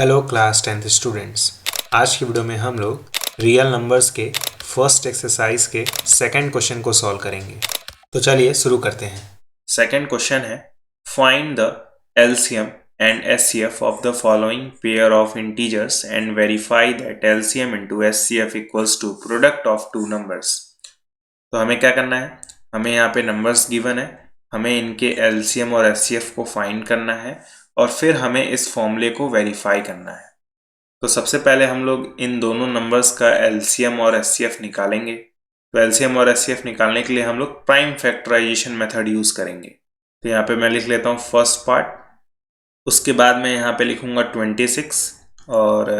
Hello class 10th students. आज की video में हम लोग रियल नंबर्स के फर्स्ट एक्सरसाइज के सेकंड क्वेश्चन को सॉल्व करेंगे। तो चलिए शुरू करते हैं। सेकंड क्वेश्चन है find the LCM and HCF of the following pair of integers and verify that LCM into HCF equals to product of two numbers. तो हमें क्या करना है, हमें यहाँ पे नंबर्स गिवन है, हमें इनके एलसीएम और एचसीएफ को फाइंड करना है और फिर हमें इस फॉर्मूले को वेरीफाई करना है। तो सबसे पहले हम लोग इन दोनों नंबर्स का एलसीएम और एचसीएफ निकालेंगे। तो एलसीएम और एचसीएफ निकालने के लिए हम लोग प्राइम फैक्टराइजेशन मेथड यूज करेंगे। तो यहाँ पे मैं लिख लेता हूँ फर्स्ट पार्ट, उसके बाद मैं यहाँ पे लिखूंगा 26 और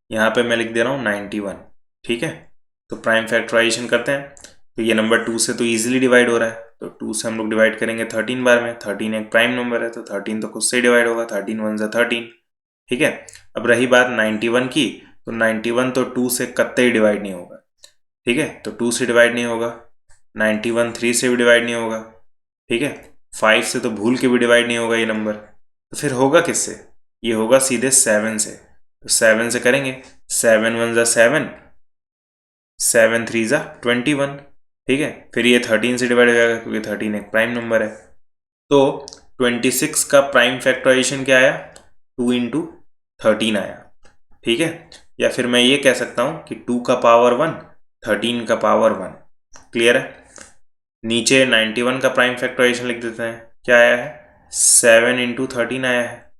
यहाँ पे मैं लिख दे रहा हूँ 91। ठीक है, तो प्राइम फैक्टराइजेशन करते हैं। तो ये नंबर 2 से तो इजीली डिवाइड हो रहा है, तो 2 से हम लोग डिवाइड करेंगे 13 बार में। 13 एक प्राइम नंबर है तो 13 तो खुद से डिवाइड होगा, 13 1 ज़ा 13। ठीक है, अब रही बात 91 की, तो 91 तो 2 से कतई डिवाइड नहीं होगा। ठीक है, तो 2 से डिवाइड नहीं होगा। 91 3 से भी डिवाइड नहीं होगा। ठीक है, 5 से तो भूल के भी डिवाइड नहीं होगा ये नंबर। तो फिर होगा किससे? ये होगा सीधे 7 से। तो 7 से करेंगे, 7 1 ज़ा 7, 7 3 ज़ा 21। ठीक है, फिर ये 13 से डिवाइड हो जाएगा क्योंकि 13 एक प्राइम नंबर है। तो 26 का प्राइम फैक्टराइजेशन क्या आया? 2 इंटू 13 आया। ठीक है, या फिर मैं ये कह सकता हूँ कि 2 का पावर 1, 13 का पावर 1। क्लियर है? नीचे 91 का प्राइम फैक्टराइजेशन लिख देते हैं। क्या आया है? 7 इंटू 13 आया है।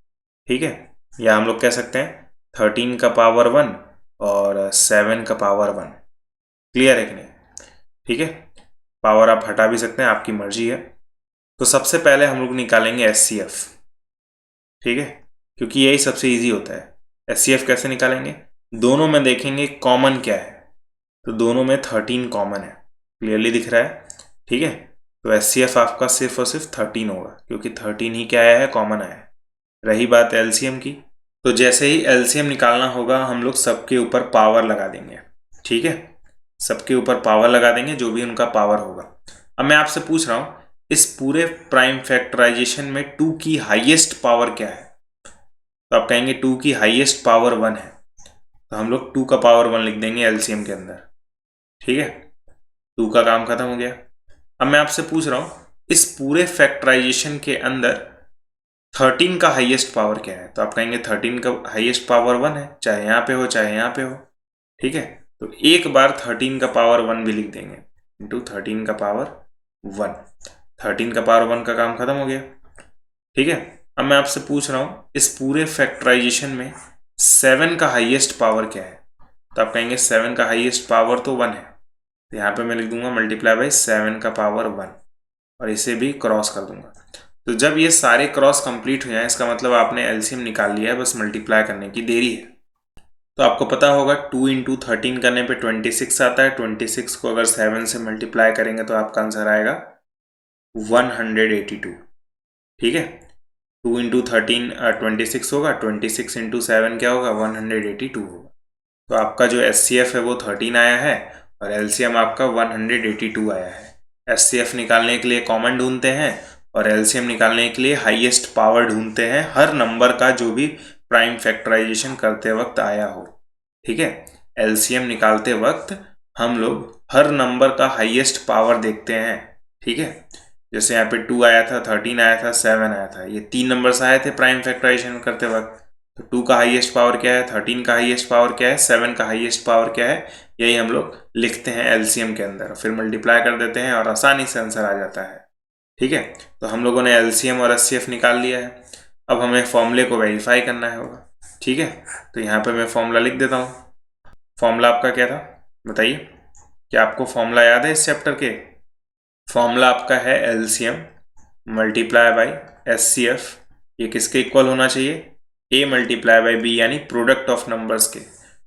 ठीक है, या हम लोग कह सकते हैं 13 का पावर 1 और 7 का पावर 1। क्लियर है कि नहीं? ठीक है, पावर आप हटा भी सकते हैं, आपकी मर्जी है। तो सबसे पहले हम लोग निकालेंगे एचसीएफ। ठीक है, क्योंकि यही सबसे इजी होता है। एचसीएफ कैसे निकालेंगे? दोनों में देखेंगे कॉमन क्या है, तो दोनों में 13 कॉमन है। क्लियरली दिख रहा है? ठीक है, तो एचसीएफ आपका सिर्फ और सिर्फ 13 होगा क्योंकि 13 ही क्या आया है? कॉमन आया है। रही बात एलसीएम की, तो जैसे ही एलसीएम निकालना होगा हम लोग सबके ऊपर पावर लगा देंगे। ठीक है, सबके ऊपर पावर लगा देंगे, जो भी उनका पावर होगा। अब मैं आपसे पूछ रहा हूँ, इस पूरे प्राइम फैक्टराइजेशन में 2 की हाईएस्ट पावर क्या है? तो आप कहेंगे 2 की हाईएस्ट पावर 1 है, तो हम लोग 2 का पावर 1 लिख देंगे एलसीएम के अंदर। ठीक है, 2 का काम खत्म हो गया। अब मैं आपसे पूछ रहा हूँ, इस पूरे फैक्टराइजेशन के अंदर 13 का हाईएस्ट पावर क्या है? तो आप कहेंगे 13 का हाईएस्ट पावर 1 है, चाहे यहाँ पे हो चाहे यहाँ पे हो। ठीक है, तो एक बार 13 का पावर 1 भी लिख देंगे इंटू 13 का पावर 1। 13 का पावर 1 का काम खत्म हो गया। ठीक है, अब मैं आपसे पूछ रहा हूँ, इस पूरे फैक्टराइजेशन में 7 का हाईएस्ट पावर क्या है? तो आप कहेंगे 7 का हाईएस्ट पावर तो 1 है, तो यहाँ पे मैं लिख दूंगा मल्टीप्लाई बाई 7 का पावर 1 और इसे भी क्रॉस कर दूंगा। तो जब ये सारे क्रॉस कंप्लीट हो जाए, इसका मतलब आपने एलसीएम निकाल लिया है, बस मल्टीप्लाई करने की देरी है। तो आपको पता होगा 2 इंटू 13 करने पे 26 आता है। 26 को अगर 7 से मल्टीप्लाई करेंगे तो आपका आंसर आएगा 182। ठीक है, 2 इंटू 13 26 होगा, 26 इंटू 7 क्या होगा? 182 होगा। तो आपका जो एचसीएफ है वो 13 आया है और एलसीएम आपका 182 आया है। एचसीएफ निकालने के लिए कॉमन ढूंढते हैं और एलसीएम निकालने के लिए हाईएस्ट पावर ढूंढते हैं हर नंबर का जो भी प्राइम फैक्टराइजेशन करते वक्त आया हो। ठीक है, एलसीएम निकालते वक्त हम लोग हर नंबर का हाईएस्ट पावर देखते हैं। ठीक है, जैसे यहाँ पे 2 आया था, 13 आया था, 7 आया था, ये 3 नंबर्स आए थे प्राइम फैक्टराइजेशन करते वक्त। तो 2 का हाईएस्ट पावर क्या है, 13 का हाईएस्ट पावर क्या है, 7 का हाईएस्ट पावर क्या है, यही हम लोग लिखते हैं एलसीएम के अंदर, फिर मल्टीप्लाई कर देते हैं और आसानी से आंसर आ जाता है। ठीक है, तो हम लोगों ने एलसीएम और एचसीएफ निकाल लिया है। अब हमें फॉर्मूले को वेरीफाई करना होगा। ठीक है, तो यहाँ पे मैं फॉर्मूला लिख देता हूँ। फॉर्मूला आपका क्या था बताइए? क्या आपको फॉर्मूला याद है इस चैप्टर के? फॉर्मूला आपका है एलसीएम मल्टीप्लाई बाई एचसीएफ। ये किसके इक्वल होना चाहिए? ए मल्टीप्लाई बाई बी, यानी प्रोडक्ट ऑफ नंबर्स के।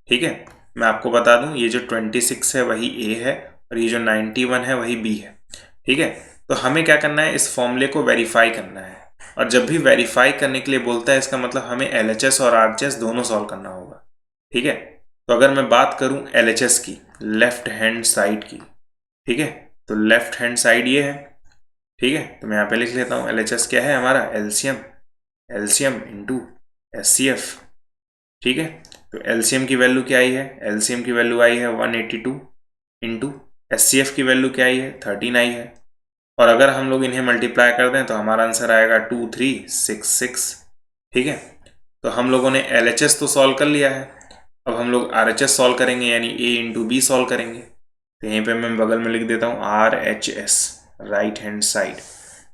ठीक है, मैं आपको बता दूं, ये जो 26 है वही ए है और ये जो 91 है वही बी है। ठीक है, तो हमें क्या करना है, इस फॉर्मूले को वेरीफाई करना है। और जब भी वेरीफाई करने के लिए बोलता है, इसका मतलब हमें एलएचएस और आरएचएस दोनों सॉल्व करना होगा। ठीक है, तो अगर मैं बात करूं एलएचएस की, लेफ्ट हैंड साइड की, ठीक है, तो लेफ्ट हैंड साइड ये है। ठीक है, तो मैं यहाँ पे लिख लेता हूँ एलएचएस क्या है हमारा? एलसीएम। LCM into HCF. ठीक है। तो एलसीएम की वैल्यू क्या आई है, एलसीएम की वैल्यू आई है 182 इंटू एचसीएफ की वैल्यू क्या आई है 13 आई है। और अगर हम लोग इन्हें मल्टीप्लाई कर दें तो हमारा आंसर आएगा 2366। ठीक है। तो हम लोगों ने एलएचएस तो सॉल्व कर लिया है, अब हम लोग आरएचएस सॉल्व करेंगे, यानी ए इंटू बी सॉल्व करेंगे। तो यहीं पे मैं बगल में लिख देता हूँ RHS, राइट हैंड साइड।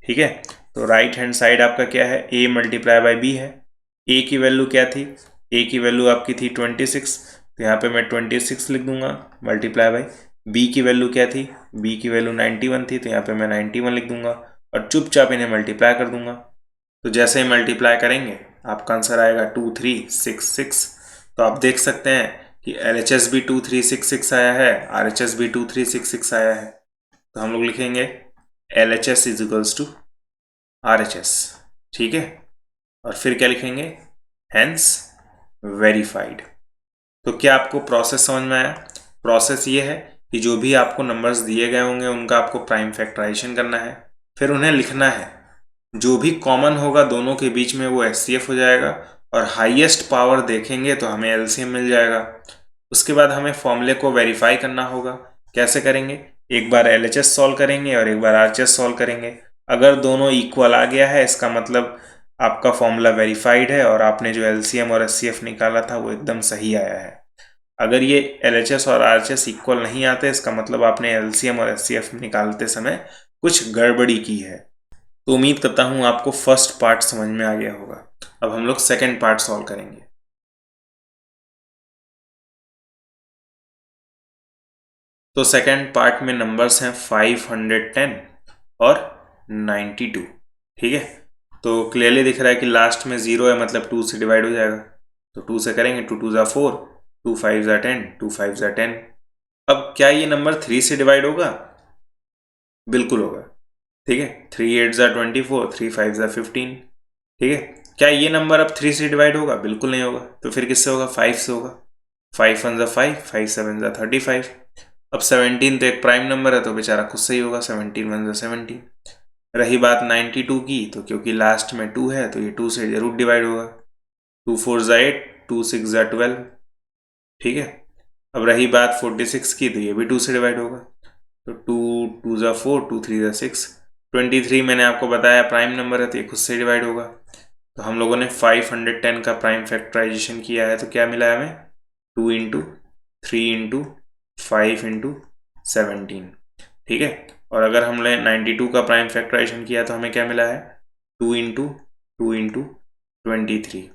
ठीक है। तो राइट हैंड साइड आपका क्या है, a मल्टीप्लाई बाई बी है। a की वैल्यू क्या थी, a की वैल्यू आपकी थी 26, तो यहाँ पे मैं 26 लिख दूंगा मल्टीप्लाई बाई। b की वैल्यू क्या थी, b की वैल्यू 91 थी, तो यहाँ पे मैं 91 लिख दूंगा और चुपचाप इन्हें मल्टीप्लाई कर दूंगा। तो जैसे ही मल्टीप्लाई करेंगे आपका आंसर आएगा 2366। तो आप देख सकते हैं कि LHS भी 2366 आया है, RHS भी 2366 आया है। तो हम लोग लिखेंगे LHS is equals to RHS। ठीक है। और फिर क्या लिखेंगे, हेंस वेरीफाइड। तो क्या आपको प्रोसेस समझ में आया? प्रोसेस ये है कि जो भी आपको नंबर्स दिए गए होंगे उनका आपको प्राइम फैक्टराइजेशन करना है, फिर उन्हें लिखना है। जो भी कॉमन होगा दोनों के बीच में वो एचसीएफ हो जाएगा, और हाईएस्ट पावर देखेंगे तो हमें एलसीएम मिल जाएगा। उसके बाद हमें फॉर्मूले को वेरीफाई करना होगा। कैसे करेंगे, एक बार एलएचएस सॉल्व करेंगे और एक बार आरएचएस सॉल्व करेंगे। अगर दोनों इक्वल आ गया है इसका मतलब आपका फॉर्मूला वेरीफाइड है और आपने जो एलसीएम और एचसीएफ निकाला था वो एकदम सही आया है। अगर ये एलएचएस और आरएचएस इक्वल नहीं आते इसका मतलब आपने एलसीएम और एचसीएफ निकालते समय कुछ गड़बड़ी की है। तो उम्मीद करता हूँ आपको फर्स्ट पार्ट समझ में आ गया होगा। अब हम लोग सेकंड पार्ट सॉल्व करेंगे। तो सेकंड पार्ट में नंबर्स हैं 510 और 92। ठीक है। तो क्लियरली दिख रहा है कि लास्ट में 0 है, मतलब 2 से डिवाइड हो जाएगा। तो 2 से करेंगे, 2 2 ज़ा 4, 2 5 ज़ा 10, 2 5 ज़ा 10। अब क्या ये नंबर 3 से डिवाइड होगा? बिल्कुल होगा। ठीक है। 3 8 ज़ा 24, 3 5 ज़ा 15। ठीक है। क्या ये नंबर अब 3 से डिवाइड होगा? बिल्कुल नहीं होगा। तो फिर किससे होगा? 5 से होगा। 5 1 ज़ा 5, 5 7 ज़ा 35। अब 17 तो एक प्राइम नंबर है तो बेचारा खुद से ही होगा, 17 1 ज़ा 17। रही बात 92 की, तो क्योंकि लास्ट में 2 है तो ये 2 से जरूर डिवाइड होगा। 2 4 ज़ा 8, 2 6 ज़ा 12। ठीक है। अब रही बात 46 की, तो ये भी 2 से डिवाइड होगा। तो 2 2 ज़ा 4, 2 3 ज़ा 6। 23 मैंने आपको बताया प्राइम नंबर है तो ये खुद से डिवाइड होगा। तो हम लोगों ने 510 का प्राइम फैक्टराइजेशन किया है, तो क्या मिला हमें? 2 इंटू 3 इंटू 5 इंटू 17। ठीक है। और अगर हमने 92 का प्राइम फैक्टराइजेशन किया तो हमें क्या मिला है? 2 इंटू 2 इंटू 23।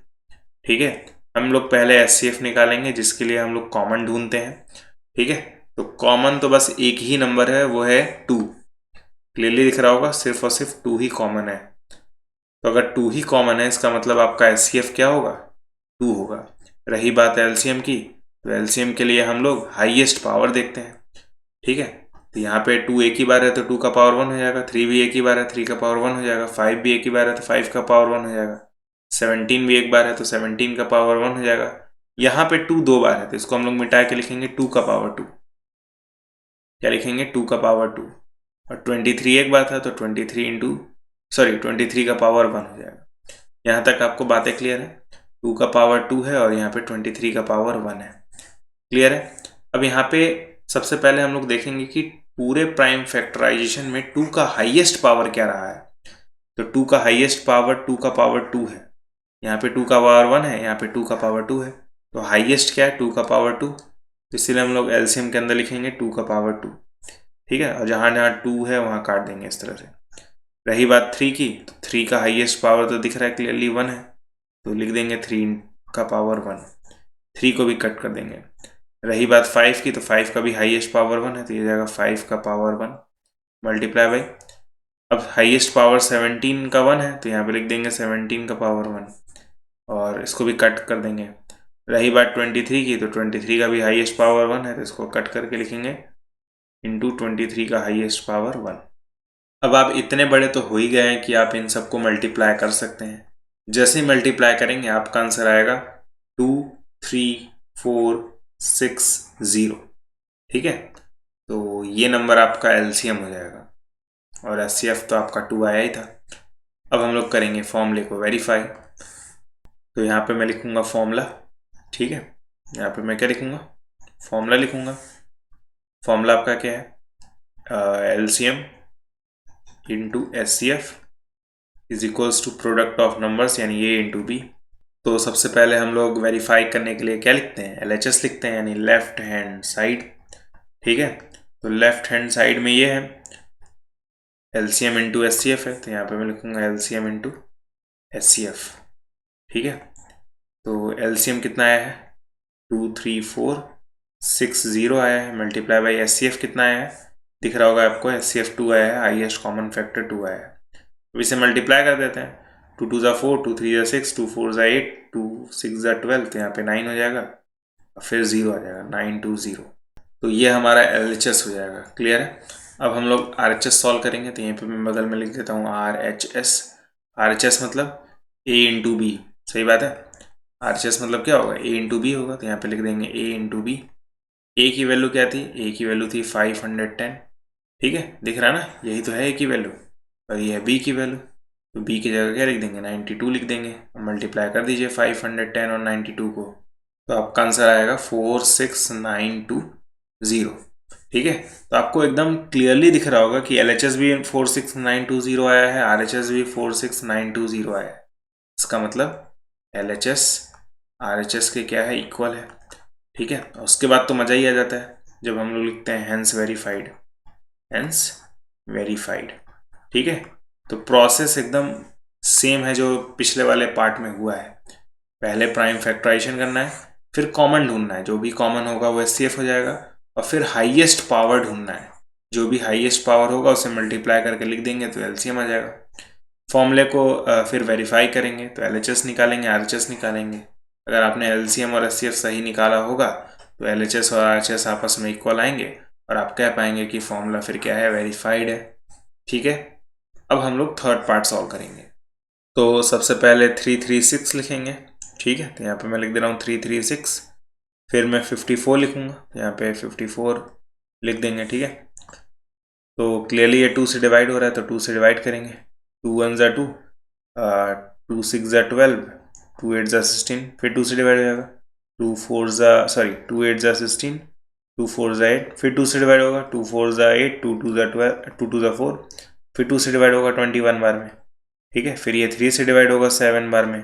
ठीक है। हम लोग पहले एचसीएफ निकालेंगे जिसके लिए हम लोग कॉमन ढूंढते हैं। ठीक है। तो कॉमन तो बस एक ही नंबर है, वो है 2। क्लियरली दिख रहा होगा, सिर्फ और सिर्फ 2 ही कॉमन है। तो अगर 2 ही कॉमन है इसका मतलब आपका एचसीएफ क्या होगा? 2 होगा। रही बात एलसीएम की, तो एलसीएम के लिए हम लोग हाईएस्ट पावर देखते हैं। ठीक है। तो यहाँ पे 2 एक ही बार है तो 2 का पावर 1 हो जाएगा, 3 भी एक ही बार है 3 का पावर 1 हो जाएगा, 5 भी एक ही बार है तो 5 का पावर 1 हो जाएगा, 17 भी एक बार है तो 17 का पावर 1 हो जाएगा। यहाँ पे 2 2 बार है तो इसको हम लोग मिटा के लिखेंगे 2 का पावर 2। क्या लिखेंगे? 2 का पावर 2। और 23 एक बार था तो 23 का पावर 1 हो जाएगा। यहाँ तक आपको बातें क्लियर है? 2 का पावर 2 है और यहाँ पे 23 का पावर 1 है। क्लियर है? अब यहाँ पे सबसे पहले हम लोग देखेंगे कि पूरे प्राइम फैक्टराइजेशन में 2 का हाईएस्ट पावर क्या रहा है। तो 2 का हाईएस्ट पावर 2 का पावर 2 है। यहाँ पे 2 का पावर 1 है, यहाँ पे 2 का पावर 2 है। तो हाईएस्ट क्या है? 2 का पावर 2। तो इसीलिए हम लोग एलसीएम के अंदर लिखेंगे 2 का पावर 2। ठीक है। और जहाँ जहाँ 2 है वहाँ काट देंगे इस तरह से। रही बात 3 की, तो 3 का हाईएस्ट पावर तो दिख रहा है क्लियरली 1 है, तो लिख देंगे 3 का पावर 1। 3 को भी कट कर देंगे। रही बात 5 की, तो 5 का भी हाईएस्ट पावर 1 है तो ये जाएगा 5 का पावर 1 मल्टीप्लाई बाई। अब हाईएस्ट पावर 17 का 1 है तो यहाँ पे लिख देंगे 17 का पावर 1 और इसको भी कट कर देंगे। रही बात 23 की, तो 23 का भी हाईएस्ट पावर 1 है तो इसको कट करके लिखेंगे इंटू 23 का हाईएस्ट पावर 1। अब आप इतने बड़े तो हो ही गए हैं कि आप इन सबको मल्टीप्लाई कर सकते हैं। जैसे ही मल्टीप्लाई करेंगे आपका आंसर आएगा 2 3 4 6 0। ठीक है। तो ये नंबर आपका एलसीएम हो जाएगा और एचसीएफ तो आपका 2 आया ही था। अब हम लोग करेंगे फॉर्मूले को वेरीफाई। तो यहाँ पे मैं लिखूंगा फॉर्मूला ठीक है, यहाँ पे मैं क्या लिखूँगा, फॉर्मूला लिखूँगा। फॉर्मूला आपका क्या है, LCM into HCF is equals to product of numbers, यानी ए इंटू बी। तो सबसे पहले हम लोग वेरीफाई करने के लिए क्या लिखते हैं, एलएचएस लिखते हैं, यानी लेफ्ट हैंड साइड। ठीक है, तो लेफ्ट हैंड साइड में ये है एलसीएम इंटू एचसीएफ है, तो यहाँ पे मैं लिखूँगा एलसीएम इंटू एचसीएफ। ठीक है, तो एलसीएम कितना आया है, 23460 आया है, मल्टीप्लाई बाई एचसीएफ कितना आया है, दिख रहा होगा आपको, एचसीएफ 2 आया है, हाईएस्ट कॉमन फैक्टर 2 आया है। तो इसे मल्टीप्लाई कर देते हैं, 2 2 4, 2 3 6, 2 4 8, 2 6 12, तो यहाँ पे 9 हो जाएगा, और फिर 0 आ जाएगा, 920। तो ये हमारा एलएचएस हो जाएगा। क्लियर है। अब हम लोग आरएचएस सॉल्व करेंगे, तो यहाँ पे मैं बगल में लिख देता हूँ आरएचएस। आरएचएस मतलब ए इंटू बी, सही बात है। आरएचएस मतलब क्या होगा, ए इंटू बी होगा, तो यहाँ पे लिख देंगे ए इंटू बी। ए की वैल्यू क्या थी, ए की वैल्यू थी 510। ठीक है, दिख रहा है ना, यही तो है ए की वैल्यू, और ये है बी की वैल्यू। तो बी की जगह क्या लिख देंगे, 92 लिख देंगे, मल्टीप्लाई कर दीजिए 510 और 92 को, तो आपका आंसर आएगा 46920। ठीक है, तो आपको एकदम क्लियरली दिख रहा होगा कि एलएचएस भी 46920 आया है, आरएचएस भी 46920 आया है। इसका मतलब एलएचएस आरएचएस के क्या है, इक्वल है। ठीक है, उसके बाद तो मज़ा ही आ जाता है जब हम लोग लिखते हैं हैंस वेरीफाइड, हैंस वेरीफाइड। ठीक है, तो प्रोसेस एकदम सेम है जो पिछले वाले पार्ट में हुआ है। पहले प्राइम फैक्टराइजेशन करना है, फिर कॉमन ढूंढना है, जो भी कॉमन होगा वो एचसीएफ हो जाएगा, और फिर हाईएस्ट पावर ढूंढना है, जो भी हाईएस्ट पावर होगा उसे मल्टीप्लाई करके लिख देंगे तो एलसीएम आ जाएगा। फॉर्मूले को फिर वेरीफाई करेंगे, तो एलएचएस निकालेंगे, आरएचएस निकालेंगे। अगर आपने एलसीएम और एचसीएफ सही निकाला होगा तो एलएचएस और आरएचएस आपस में इक्वल आएंगे, और आप कह पाएंगे कि फॉर्मूला फिर क्या है, वेरीफाइड है। ठीक है, अब हम लोग थर्ड पार्ट सॉल्व करेंगे। तो सबसे पहले 336 लिखेंगे। ठीक है, तो यहाँ पे मैं लिख दे रहा हूँ 336, फिर मैं 54 लिखूंगा, यहाँ पे 54 लिख देंगे। ठीक है, तो क्लियरली ये 2 से डिवाइड हो रहा है, तो 2 से डिवाइड करेंगे, 2 1 ज़ा 2, 2 6 ज़ा 12, 2 8 ज़ा 16, फिर 2 से डिवाइड हो जाएगा, 2 8 ज़ा 16, 2 4 ज़ा 8, फिर 2 से डिवाइड होगा, 2 4 ज़ा 8, 2 2 ज़ा 12, 2 2 ज़ा 4, फिर 2 से डिवाइड होगा 21 बार में। ठीक है, फिर ये 3 से डिवाइड होगा 7 बार में,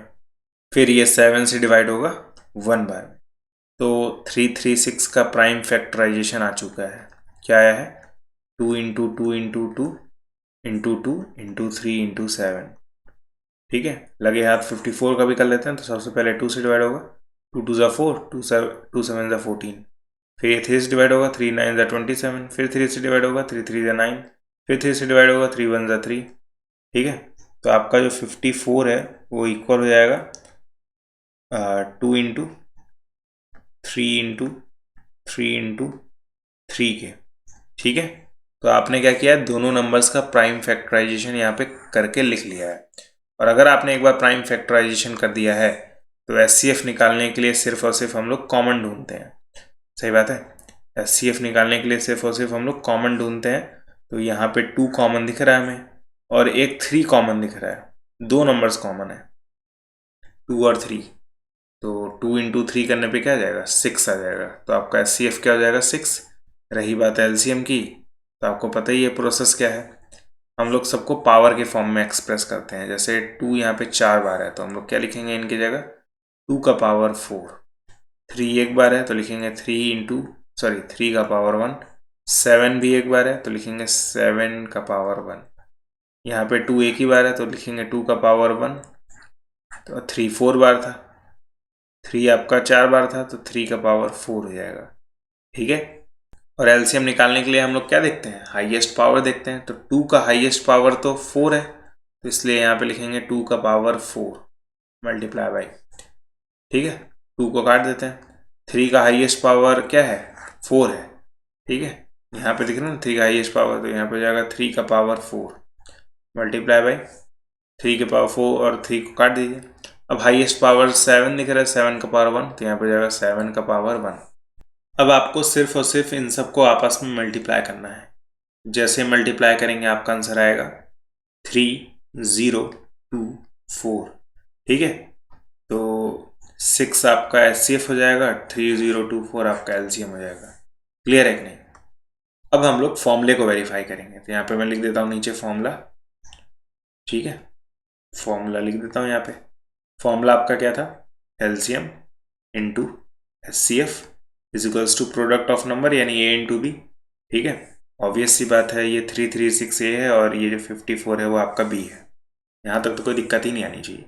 फिर ये 7 से डिवाइड होगा 1 बार में। तो 336 का प्राइम फैक्टराइजेशन आ चुका है। क्या आया है, 2 into 2 into 2 into 2 into 3 into 7। ठीक है, लगे हाथ 54 का भी कर लेते हैं। तो सबसे पहले 2 से डिवाइड होगा, 2 2 ज़ा 4, 2 7 ज़ा 14, फिर ये 3 से डिवाइड होगा, 3 9 ज़ा 27, फिर 3 से डिवाइड होगा, 3 3 ज़ा 9, फिर 3 से डिवाइड होगा, 3 1 ज़ा 3। ठीक है, तो आपका जो 54 है वो इक्वल हो जाएगा 2 इंटू 3 इंटू 3 इंटू 3 के। ठीक है, तो आपने क्या किया है, दोनों नंबर्स का प्राइम फैक्टराइजेशन यहाँ पे करके लिख लिया है। और अगर आपने एक बार प्राइम फैक्टराइजेशन कर दिया है तो एचसीएफ निकालने के लिए सिर्फ और सिर्फ हम लोग कॉमन ढूंढते हैं। सही बात है, एचसीएफ निकालने के लिए सिर्फ और सिर्फ हम लोग कॉमन ढूंढते हैं। तो यहाँ पे 2 कॉमन दिख रहा है हमें, और एक 3 कॉमन दिख रहा है, 2 नंबर्स कॉमन है, 2 और 3। तो 2 इंटू 3 करने पे क्या आ जाएगा, 6 आ जाएगा। तो आपका एचसीएफ क्या हो जाएगा, 6। रही बात है एलसीएम की, तो आपको पता ही है प्रोसेस क्या है, हम लोग सबको पावर के फॉर्म में एक्सप्रेस करते हैं। जैसे 2 यहाँ पे 4 बार है, तो हम लोग क्या लिखेंगे इनकी जगह, 2 का पावर 4। 3 एक बार है तो लिखेंगे 3 का पावर 1। 7 भी एक बार है तो लिखेंगे 7 का पावर 1। यहाँ पे 2 एक ही बार है तो लिखेंगे 2 का पावर 1। तो 3 4 बार था, 3 आपका 4 बार था, तो 3 का पावर 4 हो जाएगा। ठीक है, और एलसीएम निकालने के लिए हम लोग क्या देखते हैं, हाईएस्ट पावर देखते हैं। तो 2 का हाईएस्ट पावर तो 4 है, तो इसलिए यहाँ पे लिखेंगे 2 का पावर 4 मल्टीप्लाई बाई। ठीक है, 2 को काट देते हैं, 3 का हाईएस्ट पावर क्या है, 4 है। ठीक है, यहाँ पे दिख रहा है ना 3 का हाईएस्ट पावर, तो यहाँ पे जाएगा 3 का पावर 4 मल्टीप्लाई बाई 3 के पावर 4, और 3 को काट दीजिए। अब हाईएस्ट पावर 7 दिख रहा है, 7 का पावर 1, तो यहाँ पे जाएगा 7 का पावर 1। अब आपको सिर्फ और सिर्फ इन सबको आपस में मल्टीप्लाई करना है। जैसे मल्टीप्लाई करेंगे आपका आंसर आएगा 3024। ठीक है, तो 6 आपका HCF हो जाएगा, 3024 आपका LCM हो जाएगा। क्लियर है कि नहीं? अब हम लोग फॉर्मूले को वेरीफाई करेंगे। तो यहाँ पे मैं लिख देता हूँ नीचे फॉर्मूला, ठीक है, फॉर्मूला लिख देता हूँ यहाँ पे। फॉर्मूला आपका क्या था? LCM into HCF is equals to product of number, यानी A इंटू B, ठीक है। ऑब्वियस सी बात है, ये 336 A है और ये जो 54 है वो आपका B है। यहाँ तक तो कोई दिक्कत ही नहीं आनी चाहिए।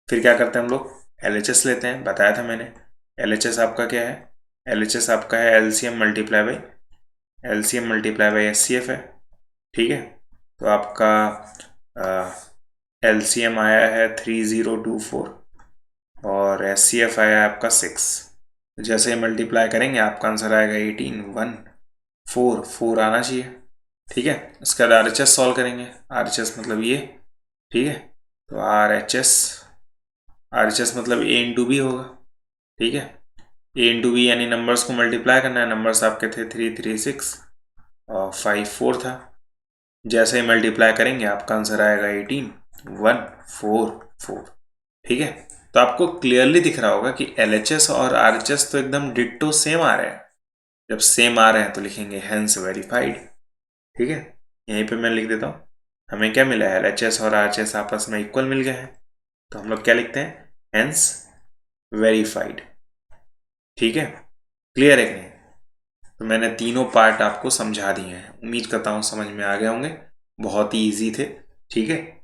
फिर क्या करते हैं हम लोग? LHS लेते हैं, बताया था मैंने। LHS आपका क्या है? LHS आपका है LCM मल्टीप्लाई बाई HCF है, ठीक है। तो आपका LCM आया है 3024 और HCF आया है आपका 6। जैसे ही मल्टीप्लाई करेंगे आपका आंसर आएगा 18,144 आना चाहिए, ठीक है। उसके बाद RHS सॉल्व करेंगे। RHS मतलब ये, ठीक है। तो RHS मतलब A इंटू B होगा, ठीक है। A इंटू B यानी नंबर्स को मल्टीप्लाई करना है। नंबर्स आपके थे 336 और 54 था। जैसे ही मल्टीप्लाई करेंगे आपका आंसर आएगा 18,144, ठीक है। तो आपको क्लियरली दिख रहा होगा कि LHS और RHS तो एकदम डिट्टो सेम आ रहे हैं। जब सेम आ रहे हैं तो लिखेंगे हेंस वेरीफाइड, ठीक है। यहीं पे मैं लिख देता हूँ, हमें क्या मिला है? LHS और RHS आपस में इक्वल मिल गए हैं, तो हम लोग क्या लिखते हैं? हेंस वेरीफाइड, ठीक है। क्लियर है कि नहीं? तो मैंने तीनों पार्ट आपको समझा दिए हैं। उम्मीद करता हूँ समझ में आ गए होंगे, बहुत ही ईजी थे, ठीक है।